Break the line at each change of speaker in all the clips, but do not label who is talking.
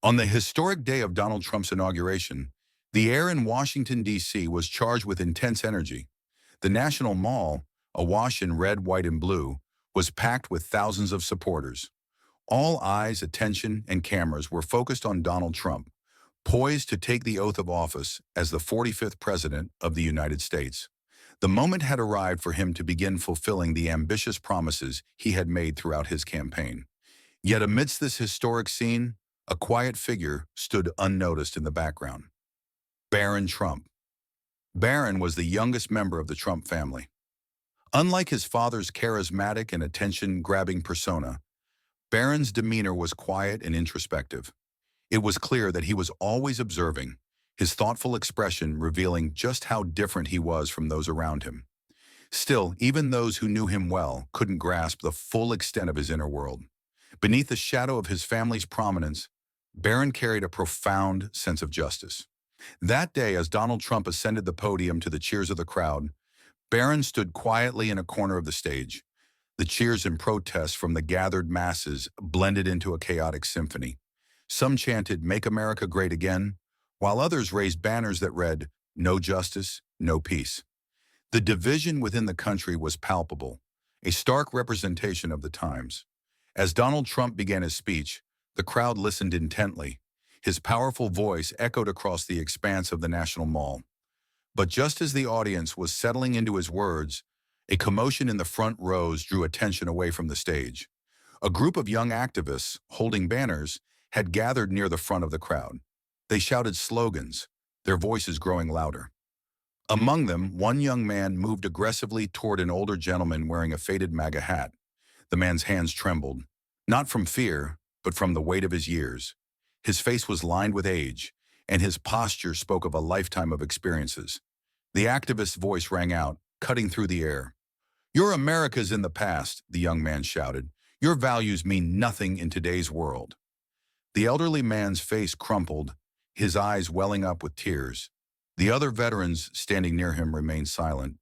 On the historic day of Donald Trump's inauguration, the air in Washington, D.C. was charged with intense energy. The National Mall, awash in red, white, and blue, was packed with thousands of supporters. All eyes, attention, and cameras were focused on Donald Trump, poised to take the oath of office as the 45th President of the United States. The moment had arrived for him to begin fulfilling the ambitious promises he had made throughout his campaign. Yet amidst this historic scene, a quiet figure stood unnoticed in the background. Barron Trump. Barron was the youngest member of the Trump family. Unlike his father's charismatic and attention-grabbing persona, Barron's demeanor was quiet and introspective. It was clear that he was always observing, his thoughtful expression revealing just how different he was from those around him. Still, even those who knew him well couldn't grasp the full extent of his inner world. Beneath the shadow of his family's prominence, Barron carried a profound sense of justice. That day, as Donald Trump ascended the podium to the cheers of the crowd, Barron stood quietly in a corner of the stage. The cheers and protests from the gathered masses blended into a chaotic symphony. Some chanted, "Make America Great Again," while others raised banners that read, "No justice, no peace." The division within the country was palpable, a stark representation of the times. As Donald Trump began his speech, the crowd listened intently. His powerful voice echoed across the expanse of the National Mall. But just as the audience was settling into his words, a commotion in the front rows drew attention away from the stage. A group of young activists, holding banners, had gathered near the front of the crowd. They shouted slogans, their voices growing louder. Among them, one young man moved aggressively toward an older gentleman wearing a faded MAGA hat. The man's hands trembled, not from fear, but from the weight of his years. His face was lined with age, and his posture spoke of a lifetime of experiences. The activist's voice rang out, cutting through the air. "Your America's in the past," the young man shouted. "Your values mean nothing in today's world." The elderly man's face crumpled, his eyes welling up with tears. The other veterans standing near him remained silent,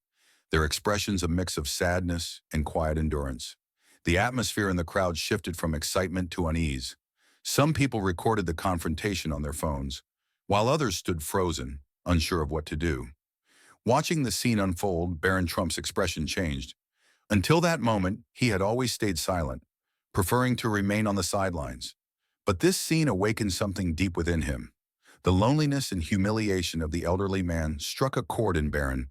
their expressions a mix of sadness and quiet endurance. The atmosphere in the crowd shifted from excitement to unease. Some people recorded the confrontation on their phones, while others stood frozen, unsure of what to do. Watching the scene unfold, Barron Trump's expression changed. Until that moment, he had always stayed silent, preferring to remain on the sidelines. But this scene awakened something deep within him. The loneliness and humiliation of the elderly man struck a chord in Barron,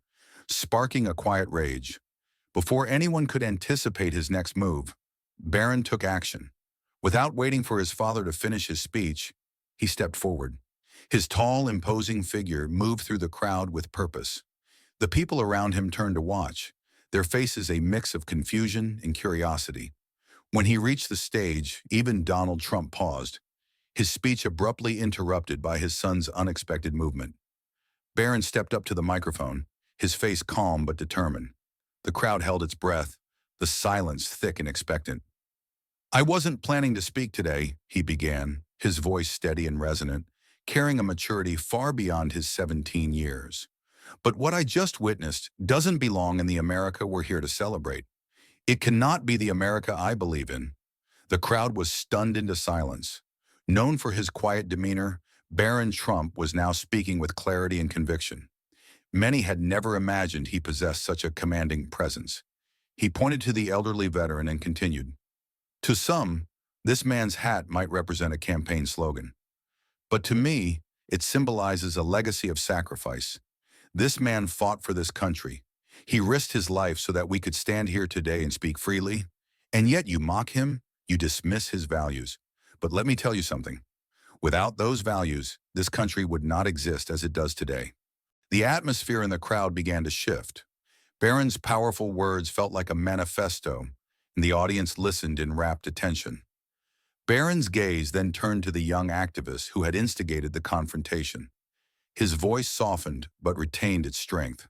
sparking a quiet rage. Before anyone could anticipate his next move, Barron took action. Without waiting for his father to finish his speech, he stepped forward. His tall, imposing figure moved through the crowd with purpose. The people around him turned to watch, their faces a mix of confusion and curiosity. When he reached the stage, even Donald Trump paused, his speech abruptly interrupted by his son's unexpected movement. Barron stepped up to the microphone, his face calm but determined. The crowd held its breath, the silence thick and expectant. "I wasn't planning to speak today," he began, his voice steady and resonant, carrying a maturity far beyond his 17 years. "But what I just witnessed doesn't belong in the America we're here to celebrate. It cannot be the America I believe in." The crowd was stunned into silence. Known for his quiet demeanor, Barron Trump was now speaking with clarity and conviction. Many had never imagined he possessed such a commanding presence. He pointed to the elderly veteran and continued, "To some, this man's hat might represent a campaign slogan. But to me, it symbolizes a legacy of sacrifice. This man fought for this country. He risked his life so that we could stand here today and speak freely. And yet you mock him, you dismiss his values. But let me tell you something. Without those values, this country would not exist as it does today." The atmosphere in the crowd began to shift. Barron's powerful words felt like a manifesto, and the audience listened in rapt attention. Barron's gaze then turned to the young activist who had instigated the confrontation. His voice softened but retained its strength.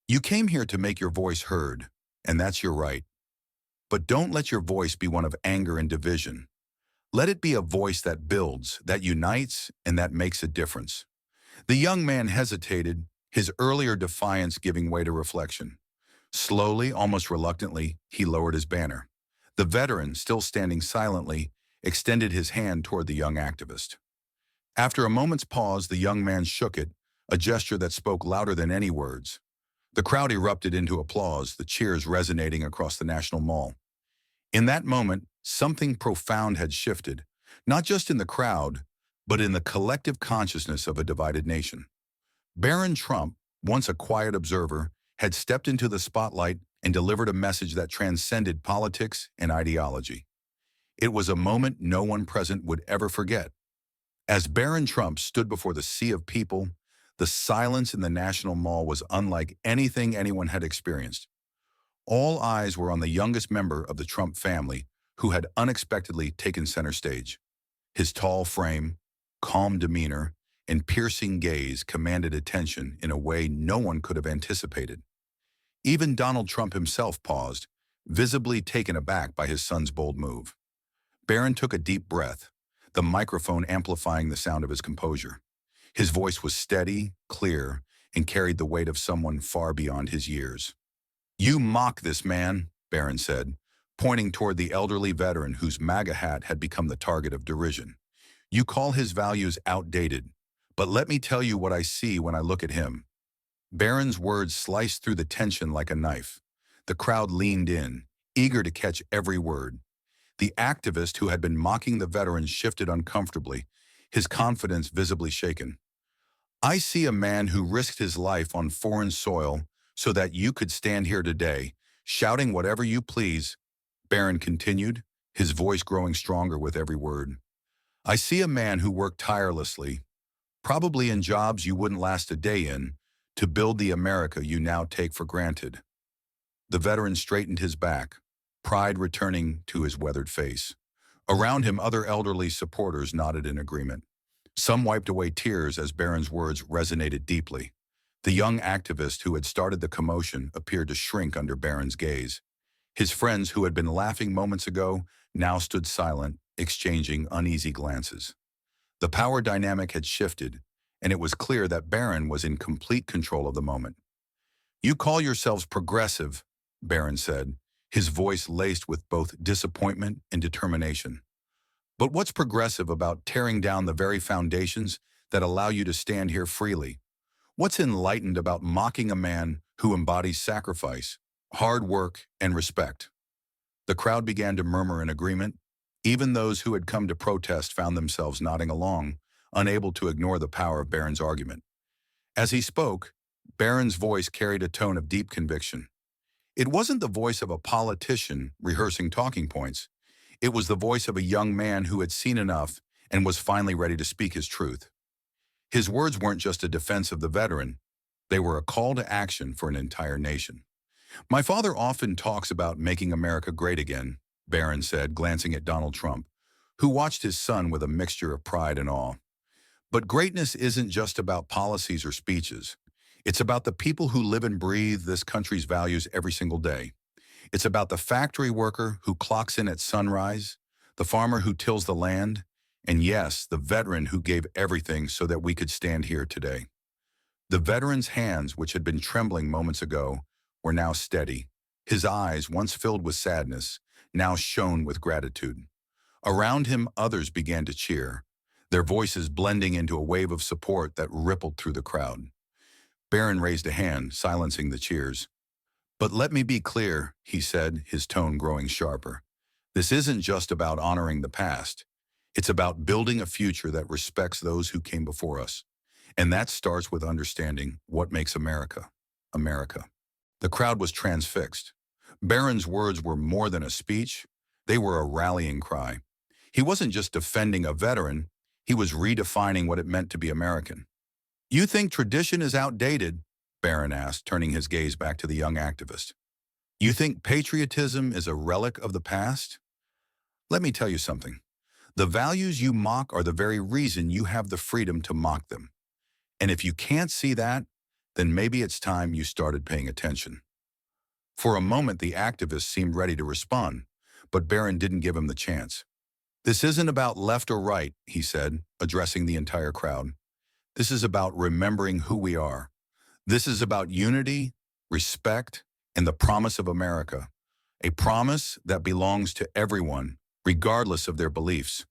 "You came here to make your voice heard, and that's your right. But don't let your voice be one of anger and division. Let it be a voice that builds, that unites, and that makes a difference." The young man hesitated, his earlier defiance giving way to reflection. Slowly, almost reluctantly, he lowered his banner. The veteran, still standing silently, extended his hand toward the young activist. After a moment's pause, the young man shook it, a gesture that spoke louder than any words. The crowd erupted into applause, the cheers resonating across the National Mall. In that moment, something profound had shifted, not just in the crowd, but in the collective consciousness of a divided nation. Barron Trump, once a quiet observer, had stepped into the spotlight and delivered a message that transcended politics and ideology. It was a moment no one present would ever forget. As Barron Trump stood before the sea of people, the silence in the National Mall was unlike anything anyone had experienced. All eyes were on the youngest member of the Trump family, who had unexpectedly taken center stage. His tall frame, calm demeanor, and piercing gaze commanded attention in a way no one could have anticipated. Even Donald Trump himself paused, visibly taken aback by his son's bold move. Barron took a deep breath, the microphone amplifying the sound of his composure. His voice was steady, clear, and carried the weight of someone far beyond his years. "You mock this man," Barron said, pointing toward the elderly veteran whose MAGA hat had become the target of derision. "You call his values outdated, but let me tell you what I see when I look at him." Barron's words sliced through the tension like a knife. The crowd leaned in, eager to catch every word. The activist who had been mocking the veteran shifted uncomfortably, his confidence visibly shaken. "I see a man who risked his life on foreign soil so that you could stand here today, shouting whatever you please," Barron continued, his voice growing stronger with every word. "I see a man who worked tirelessly, probably in jobs you wouldn't last a day in, to build the America you now take for granted." The veteran straightened his back, pride returning to his weathered face. Around him, other elderly supporters nodded in agreement. Some wiped away tears as Barron's words resonated deeply. The young activist who had started the commotion appeared to shrink under Barron's gaze. His friends who had been laughing moments ago now stood silent, exchanging uneasy glances. The power dynamic had shifted, and it was clear that Barron was in complete control of the moment. "You call yourselves progressive," Barron said, his voice laced with both disappointment and determination. "But what's progressive about tearing down the very foundations that allow you to stand here freely? What's enlightened about mocking a man who embodies sacrifice, hard work, and respect?" The crowd began to murmur in agreement. Even those who had come to protest found themselves nodding along, unable to ignore the power of Barron's argument. As he spoke, Barron's voice carried a tone of deep conviction. It wasn't the voice of a politician rehearsing talking points. It was the voice of a young man who had seen enough and was finally ready to speak his truth. His words weren't just a defense of the veteran. They were a call to action for an entire nation. "My father often talks about making America great again," Barron said, glancing at Donald Trump, who watched his son with a mixture of pride and awe. "But greatness isn't just about policies or speeches. It's about the people who live and breathe this country's values every single day. It's about the factory worker who clocks in at sunrise, the farmer who tills the land, and yes, the veteran who gave everything so that we could stand here today." The veteran's hands, which had been trembling moments ago, were now steady. His eyes, once filled with sadness, now shone with gratitude. Around him, others began to cheer, their voices blending into a wave of support that rippled through the crowd. Barron raised a hand, silencing the cheers. "But let me be clear," he said, his tone growing sharper. "This isn't just about honoring the past. It's about building a future that respects those who came before us. And that starts with understanding what makes America, America." The crowd was transfixed. Barron's words were more than a speech. They were a rallying cry. He wasn't just defending a veteran. He was redefining what it meant to be American. "You think tradition is outdated?" Barron asked, turning his gaze back to the young activist. "You think patriotism is a relic of the past? Let me tell you something. The values you mock are the very reason you have the freedom to mock them. And if you can't see that, then maybe it's time you started paying attention." For a moment, the activist seemed ready to respond, but Barron didn't give him the chance. "This isn't about left or right," he said, addressing the entire crowd. "This is about remembering who we are. This is about unity, respect, and the promise of America, a promise that belongs to everyone, regardless of their beliefs."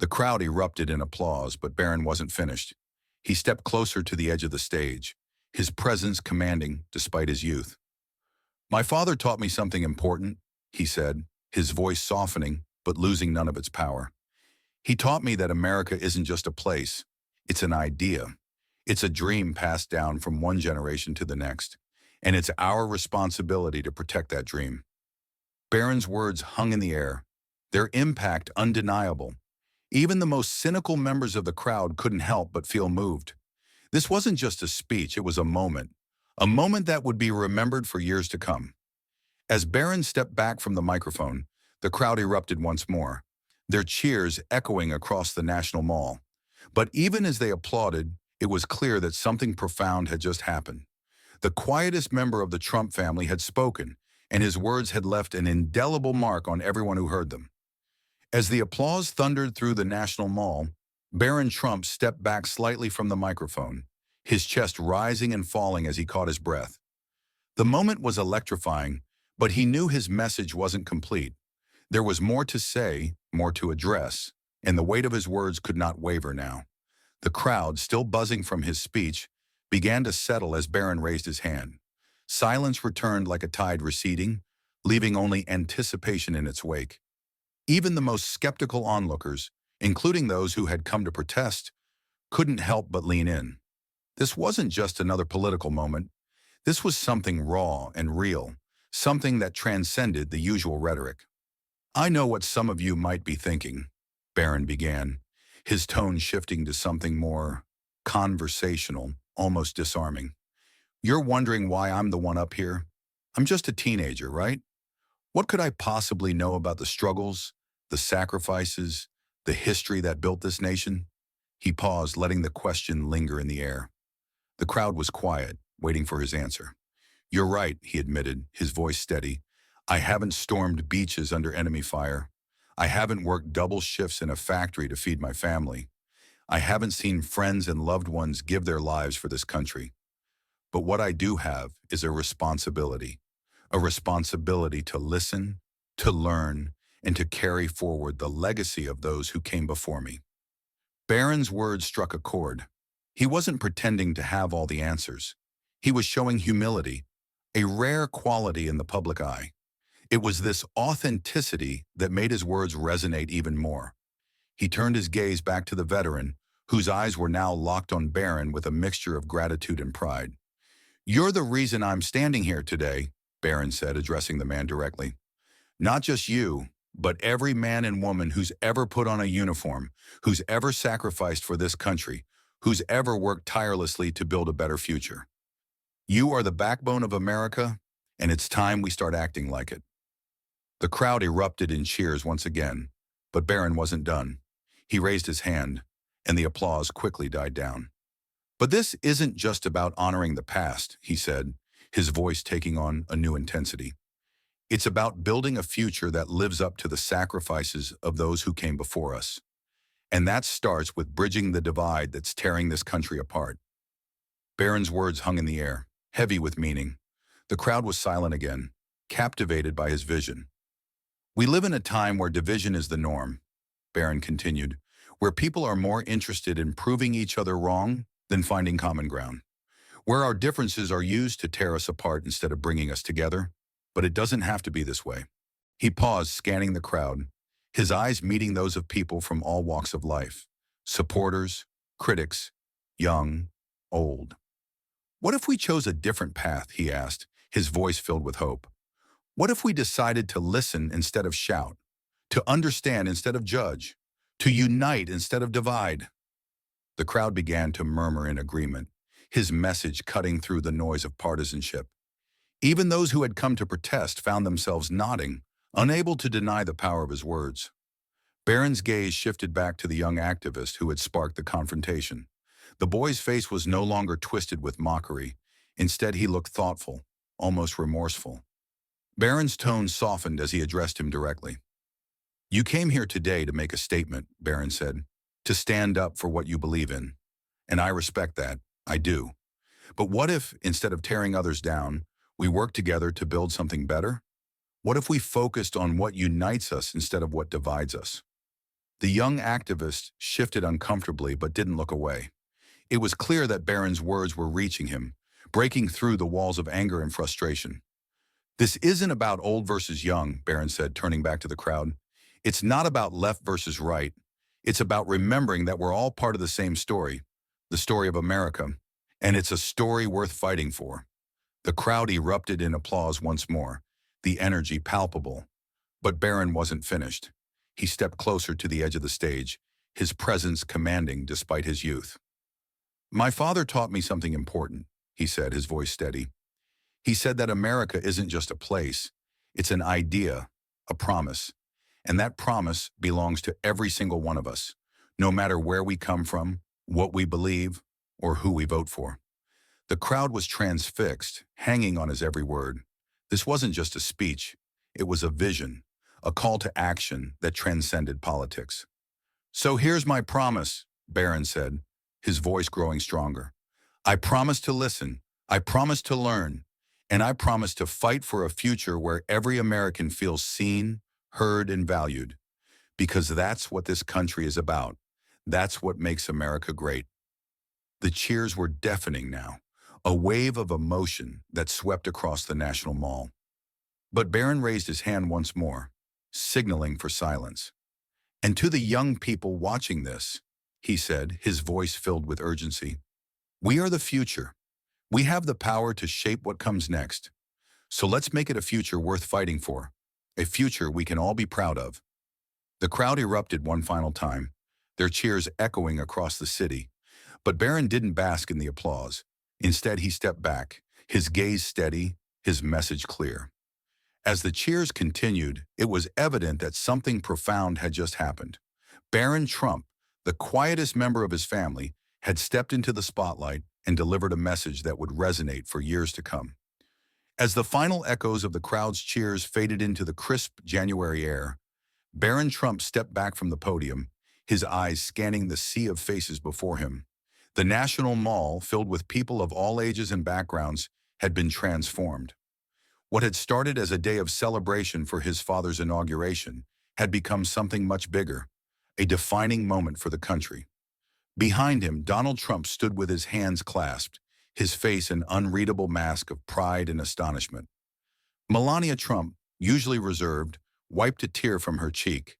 The crowd erupted in applause, but Barron wasn't finished. He stepped closer to the edge of the stage, his presence commanding despite his youth. "My father taught me something important," he said, his voice softening but losing none of its power. "He taught me that America isn't just a place, it's an idea. It's a dream passed down from one generation to the next, and it's our responsibility to protect that dream." Barron's words hung in the air, their impact undeniable. Even the most cynical members of the crowd couldn't help but feel moved. This wasn't just a speech, it was a moment that would be remembered for years to come. As Barron stepped back from the microphone, the crowd erupted once more, their cheers echoing across the National Mall. But even as they applauded, it was clear that something profound had just happened. The quietest member of the Trump family had spoken, and his words had left an indelible mark on everyone who heard them. As the applause thundered through the National Mall, Barron Trump stepped back slightly from the microphone, his chest rising and falling as he caught his breath. The moment was electrifying, but he knew his message wasn't complete. There was more to say, more to address, and the weight of his words could not waver now. The crowd, still buzzing from his speech, began to settle as Barron raised his hand. Silence returned like a tide receding, leaving only anticipation in its wake. Even the most skeptical onlookers, including those who had come to protest, couldn't help but lean in. This wasn't just another political moment. This was something raw and real, something that transcended the usual rhetoric. "I know what some of you might be thinking," Barron began, his tone shifting to something more conversational, almost disarming. "You're wondering why I'm the one up here? I'm just a teenager, right? What could I possibly know about the struggles, the sacrifices, the history that built this nation?" He paused, letting the question linger in the air. The crowd was quiet, waiting for his answer. "You're right," he admitted, his voice steady. "I haven't stormed beaches under enemy fire. I haven't worked double shifts in a factory to feed my family. I haven't seen friends and loved ones give their lives for this country. But what I do have is a responsibility to listen, to learn, and to carry forward the legacy of those who came before me." Barron's words struck a chord. He wasn't pretending to have all the answers. He was showing humility, a rare quality in the public eye. It was this authenticity that made his words resonate even more. He turned his gaze back to the veteran, whose eyes were now locked on Barron with a mixture of gratitude and pride. "You're the reason I'm standing here today," Barron said, addressing the man directly. "Not just you, but every man and woman who's ever put on a uniform, who's ever sacrificed for this country, who's ever worked tirelessly to build a better future. You are the backbone of America, and it's time we start acting like it." The crowd erupted in cheers once again, but Barron wasn't done. He raised his hand, and the applause quickly died down. "But this isn't just about honoring the past," he said, his voice taking on a new intensity. "It's about building a future that lives up to the sacrifices of those who came before us. And that starts with bridging the divide that's tearing this country apart." Barron's words hung in the air, heavy with meaning. The crowd was silent again, captivated by his vision. "We live in a time where division is the norm," Barron continued, "where people are more interested in proving each other wrong than finding common ground, where our differences are used to tear us apart instead of bringing us together. But it doesn't have to be this way." He paused, scanning the crowd, his eyes meeting those of people from all walks of life, supporters, critics, young, old. "What if we chose a different path?" he asked, his voice filled with hope. "What if we decided to listen instead of shout, to understand instead of judge, to unite instead of divide?" The crowd began to murmur in agreement, his message cutting through the noise of partisanship. Even those who had come to protest found themselves nodding, unable to deny the power of his words. Barron's gaze shifted back to the young activist who had sparked the confrontation. The boy's face was no longer twisted with mockery. Instead, he looked thoughtful, almost remorseful. Barron's tone softened as he addressed him directly. "You came here today to make a statement," Barron said, "to stand up for what you believe in. And I respect that. I do. But what if, instead of tearing others down, we work together to build something better? What if we focused on what unites us instead of what divides us?" The young activist shifted uncomfortably but didn't look away. It was clear that Barron's words were reaching him, breaking through the walls of anger and frustration. "This isn't about old versus young," Barron said, turning back to the crowd. "It's not about left versus right. It's about remembering that we're all part of the same story, the story of America, and it's a story worth fighting for." The crowd erupted in applause once more, the energy palpable. But Barron wasn't finished. He stepped closer to the edge of the stage, his presence commanding despite his youth. "My father taught me something important," he said, his voice steady. "He said that America isn't just a place, it's an idea, a promise. And that promise belongs to every single one of us, no matter where we come from, what we believe, or who we vote for." The crowd was transfixed, hanging on his every word. This wasn't just a speech, it was a vision, a call to action that transcended politics. "So here's my promise," Barron said, his voice growing stronger. "I promise to listen, I promise to learn, and I promise to fight for a future where every American feels seen, heard, and valued. Because that's what this country is about. That's what makes America great." The cheers were deafening now, a wave of emotion that swept across the National Mall. But Barron raised his hand once more, signaling for silence. "And to the young people watching this," he said, his voice filled with urgency, "we are the future. We have the power to shape what comes next. So let's make it a future worth fighting for, a future we can all be proud of." The crowd erupted one final time, their cheers echoing across the city. But Barron didn't bask in the applause. Instead, he stepped back, his gaze steady, his message clear. As the cheers continued, it was evident that something profound had just happened. Barron Trump, the quietest member of his family, had stepped into the spotlight and delivered a message that would resonate for years to come. As the final echoes of the crowd's cheers faded into the crisp January air, Barron Trump stepped back from the podium, his eyes scanning the sea of faces before him. The National Mall, filled with people of all ages and backgrounds, had been transformed. What had started as a day of celebration for his father's inauguration had become something much bigger, a defining moment for the country. Behind him, Donald Trump stood with his hands clasped, his face an unreadable mask of pride and astonishment. Melania Trump, usually reserved, wiped a tear from her cheek.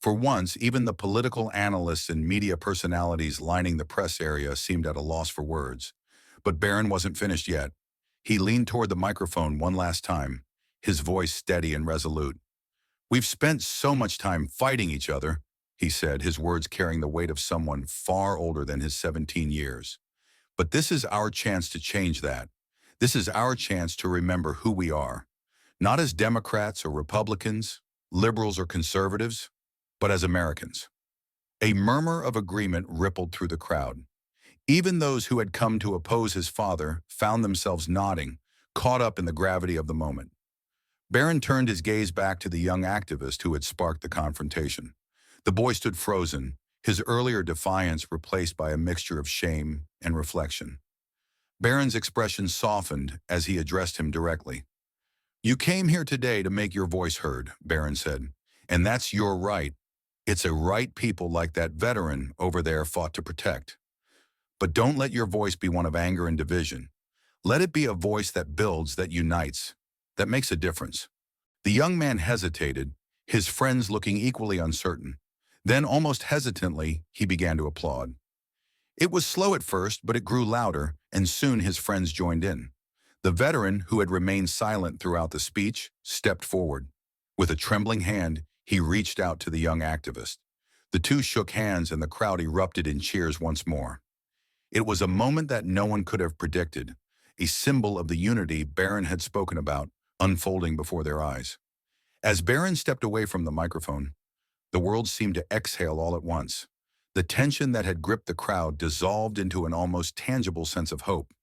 For once, even the political analysts and media personalities lining the press area seemed at a loss for words. But Barron wasn't finished yet. He leaned toward the microphone one last time, his voice steady and resolute. "We've spent so much time fighting each other," he said, his words carrying the weight of someone far older than his 17 years. "But this is our chance to change that. This is our chance to remember who we are. Not as Democrats or Republicans, liberals or conservatives, but as Americans." A murmur of agreement rippled through the crowd. Even those who had come to oppose his father found themselves nodding, caught up in the gravity of the moment. Barron turned his gaze back to the young activist who had sparked the confrontation. The boy stood frozen, his earlier defiance replaced by a mixture of shame and reflection. Barron's expression softened as he addressed him directly. "You came here today to make your voice heard," Barron said, "and that's your right. It's a right people like that veteran over there fought to protect. But don't let your voice be one of anger and division. Let it be a voice that builds, that unites, that makes a difference." The young man hesitated, his friends looking equally uncertain. Then, almost hesitantly, he began to applaud. It was slow at first, but it grew louder, and soon his friends joined in. The veteran, who had remained silent throughout the speech, stepped forward. With a trembling hand, he reached out to the young activist. The two shook hands and the crowd erupted in cheers once more. It was a moment that no one could have predicted, a symbol of the unity Barron had spoken about, unfolding before their eyes. As Barron stepped away from the microphone, the world seemed to exhale all at once. The tension that had gripped the crowd dissolved into an almost tangible sense of hope.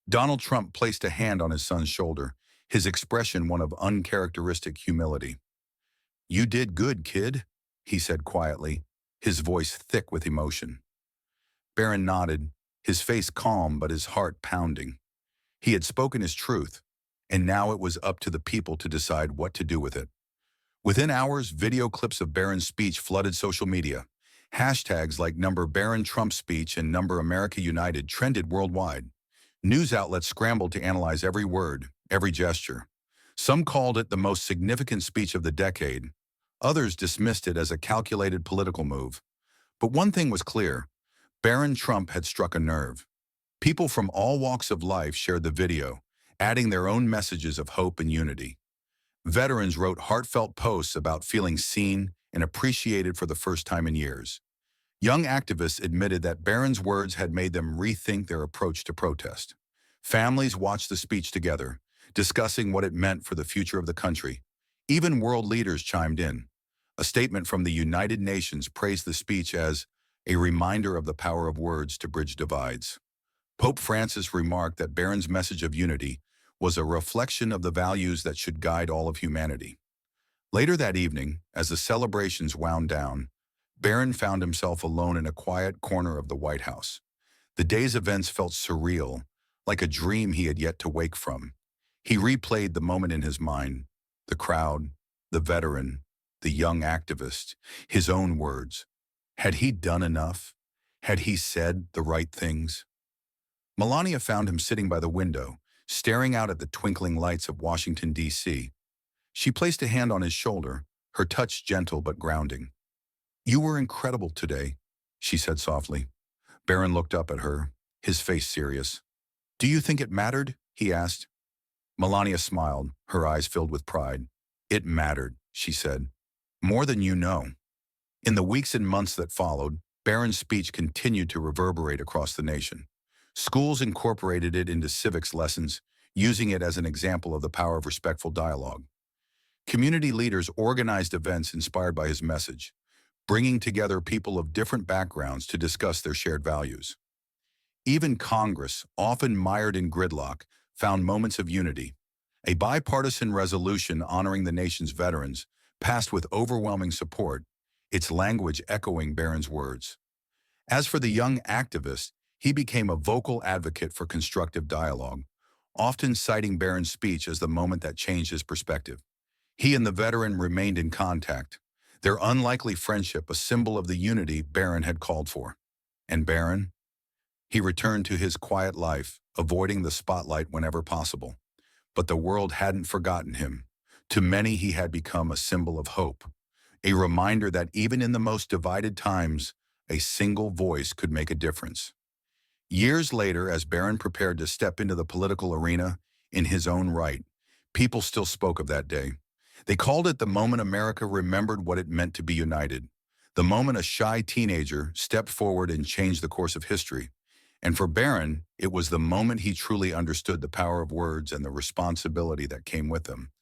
Donald Trump placed a hand on his son's shoulder, his expression one of uncharacteristic humility. "You did good, kid," he said quietly, his voice thick with emotion. Barron nodded, his face calm but his heart pounding. He had spoken his truth, and now it was up to the people to decide what to do with it. Within hours, video clips of Barron's speech flooded social media. Hashtags like number Barron Trump speech and number America United trended worldwide. News outlets scrambled to analyze every word, every gesture. Some called it the most significant speech of the decade. Others dismissed it as a calculated political move. But one thing was clear: Barron Trump had struck a nerve. People from all walks of life shared the video, adding their own messages of hope and unity. Veterans wrote heartfelt posts about feeling seen and appreciated for the first time in years. Young activists admitted that Barron's words had made them rethink their approach to protest. Families watched the speech together, discussing what it meant for the future of the country. Even world leaders chimed in. A statement from the United Nations praised the speech as a reminder of the power of words to bridge divides. Pope Francis remarked that Barron's message of unity was a reflection of the values that should guide all of humanity. Later that evening, as the celebrations wound down, Barron found himself alone in a quiet corner of the White House. The day's events felt surreal, like a dream he had yet to wake from. He replayed the moment in his mind: the crowd, the veteran, the young activist, his own words. Had he done enough? Had he said the right things? Melania found him sitting by the window, staring out at the twinkling lights of Washington, D.C. She placed a hand on his shoulder, her touch gentle but grounding. "You were incredible today," she said softly. Barron looked up at her, his face serious. "Do you think it mattered?" he asked. Melania smiled, her eyes filled with pride. "It mattered," she said. "More than you know." In the weeks and months that followed, Barron's speech continued to reverberate across the nation. Schools incorporated it into civics lessons, using it as an example of the power of respectful dialogue. Community leaders organized events inspired by his message, bringing together people of different backgrounds to discuss their shared values. Even Congress, often mired in gridlock, found moments of unity. A bipartisan resolution honoring the nation's veterans passed with overwhelming support, its language echoing Barron's words. As for the young activist, he became a vocal advocate for constructive dialogue, often citing Barron's speech as the moment that changed his perspective. He and the veteran remained in contact, their unlikely friendship a symbol of the unity Barron had called for. And Barron? He returned to his quiet life, avoiding the spotlight whenever possible. But the world hadn't forgotten him. To many, he had become a symbol of hope, a reminder that even in the most divided times, a single voice could make a difference. Years later, as Barron prepared to step into the political arena in his own right, people still spoke of that day. They called it the moment America remembered what it meant to be united, the moment a shy teenager stepped forward and changed the course of history. And for Barron, it was the moment he truly understood the power of words and the responsibility that came with them.